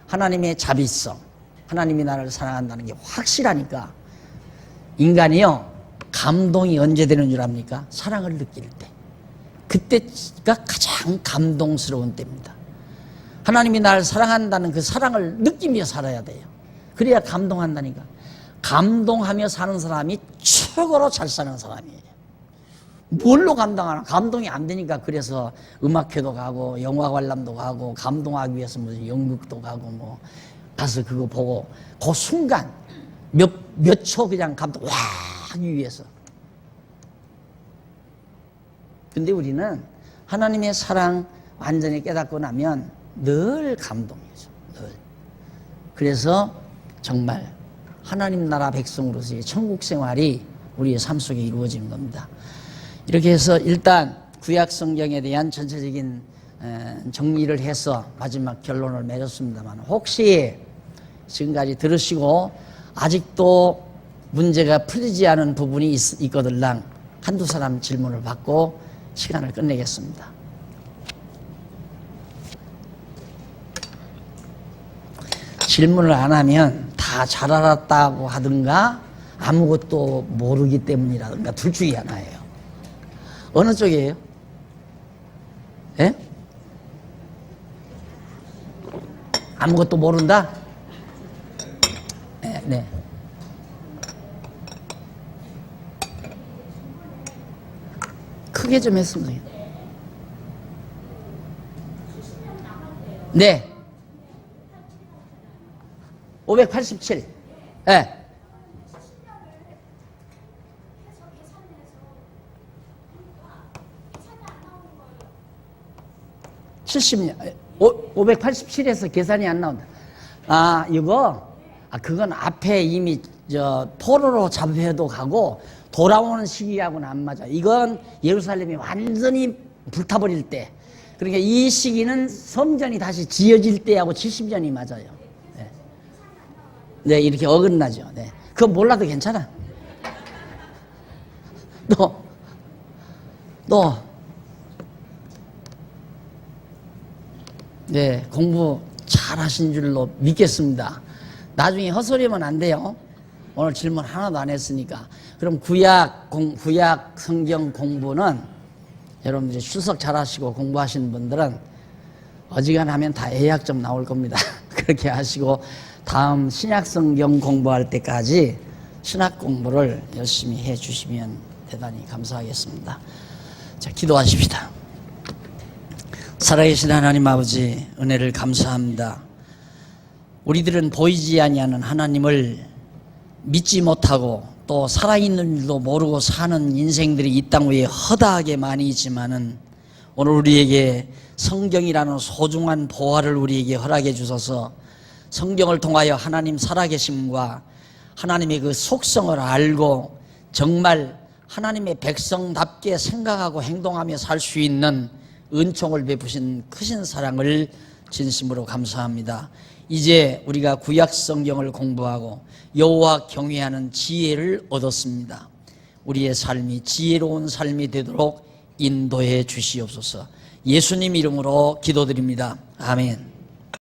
[SPEAKER 1] 하나님의 자비성, 하나님이 나를 사랑한다는 게 확실하니까 인간이요, 감동이 언제 되는 줄 압니까? 사랑을 느낄 때. 그때가 가장 감동스러운 때입니다. 하나님이 나를 사랑한다는 그 사랑을 느끼며 살아야 돼요. 그래야 감동한다니까. 감동하며 사는 사람이 최고로 잘 사는 사람이에요. 뭘로 감동하나? 감동이 안 되니까 그래서 음악회도 가고 영화 관람도 가고 감동하기 위해서 무슨 연극도 가고 뭐 가서 그거 보고 그 순간 몇 초 그냥 감동 와 하기 위해서. 근데 우리는 하나님의 사랑 완전히 깨닫고 나면 늘 감동이죠. 늘. 그래서 정말 하나님 나라 백성으로서의 천국 생활이 우리의 삶 속에 이루어지는 겁니다. 이렇게 해서 일단 구약 성경에 대한 전체적인 정리를 해서 마지막 결론을 맺었습니다만, 혹시 지금까지 들으시고 아직도 문제가 풀리지 않은 부분이 있거들랑 한두 사람 질문을 받고 시간을 끝내겠습니다. 질문을 안 하면 다 잘 알았다고 하든가 아무것도 모르기 때문이라든가 둘 중에 하나예요. 어느 쪽이에요? 예? 아무것도 모른다? 네. 크게 좀 했으면 돼요. 네. 587. 네. 70년, 587에서 계산이 안 나온다. 아, 이거? 아, 그건 앞에 이미 포로로 잡혀도 가고 돌아오는 시기하고는 안 맞아. 이건 예루살렘이 완전히 불타버릴 때. 그러니까 이 시기는 성전이 다시 지어질 때하고 70년이 맞아요. 네. 네, 이렇게 어긋나죠. 네. 그거 몰라도 괜찮아. 네, 공부 잘 하신 줄로 믿겠습니다. 나중에 헛소리하면 안 돼요. 오늘 질문 하나도 안 했으니까. 그럼 구약 성경 공부는 여러분들이 출석 잘 하시고 공부하시는 분들은 어지간하면 다 예약점 나올 겁니다. 그렇게 하시고 다음 신약 성경 공부할 때까지 신학 공부를 열심히 해 주시면 대단히 감사하겠습니다. 자, 기도하십시다. 살아계신 하나님 아버지, 은혜를 감사합니다. 우리들은 보이지 아니하는 하나님을 믿지 못하고 또 살아있는 줄도 모르고 사는 인생들이 이 땅 위에 허다하게 많이 있지만은 오늘 우리에게 성경이라는 소중한 보화를 우리에게 허락해 주셔서 성경을 통하여 하나님 살아계심과 하나님의 그 속성을 알고 정말 하나님의 백성답게 생각하고 행동하며 살 수 있는 은총을 베푸신 크신 사랑을 진심으로 감사합니다. 이제 우리가 구약 성경을 공부하고 여호와 경외하는 지혜를 얻었습니다. 우리의 삶이 지혜로운 삶이 되도록 인도해 주시옵소서. 예수님 이름으로 기도드립니다. 아멘.